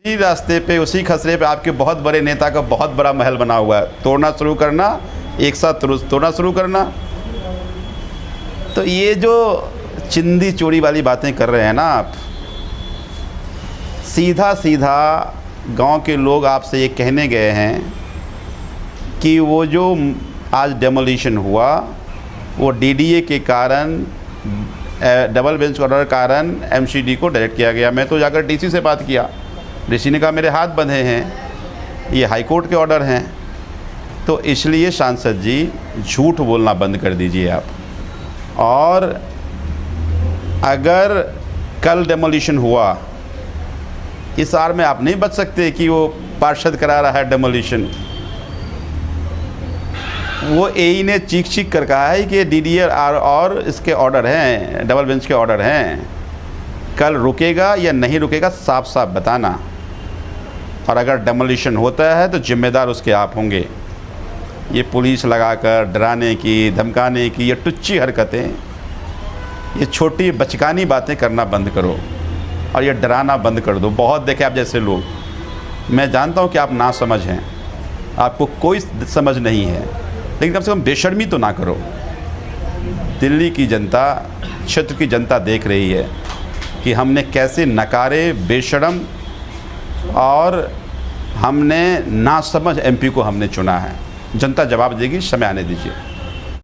इसी रास्ते पे, उसी खसरे पे आपके बहुत बड़े नेता का बहुत बड़ा महल बना हुआ है। तोड़ना शुरू करना, एक साथ तोड़ना शुरू करना। तो ये जो चिंदी चोरी वाली बातें कर रहे हैं ना आप, सीधा सीधा गांव के लोग आपसे ये कहने गए हैं कि वो जो आज डेमोलिशन हुआ वो डीडीए के कारण, डबल बेंच ऑर्डर के कारण एमसीडी को डायरेक्ट किया गया। मैं तो जाकर डीसी से बात किया, डीसी ने कहा मेरे हाथ बंधे हैं, ये हाई कोर्ट के ऑर्डर हैं। तो इसलिए सांसद जी झूठ बोलना बंद कर दीजिए आप। और अगर कल डेमोलिशन हुआ, इस आड़ में आप नहीं बच सकते कि वो पार्षद करा रहा है डेमोलिशन। वो एई ने चीख कर कहा है कि डीडीए और इसके ऑर्डर हैं, डबल बेंच के ऑर्डर हैं, कल रुकेगा या नहीं रुकेगा साफ साफ बताना। और अगर डेमोलिशन होता है तो जिम्मेदार उसके आप होंगे। ये पुलिस लगाकर डराने की, धमकाने की, ये टुच्ची हरकतें, ये छोटी बचकानी बातें करना बंद करो और ये डराना बंद कर दो। बहुत देखे आप जैसे लोग, मैं जानता हूँ कि आप नासमझ हैं, आपको कोई समझ नहीं है, लेकिन कम से कम बेशर्मी तो ना करो। दिल्ली की जनता, क्षेत्र की जनता देख रही है कि हमने कैसे नकारे, बेशर्म और हमने नासमझ एमपी को हमने चुना है। जनता जवाब देगी, समय आने दीजिए।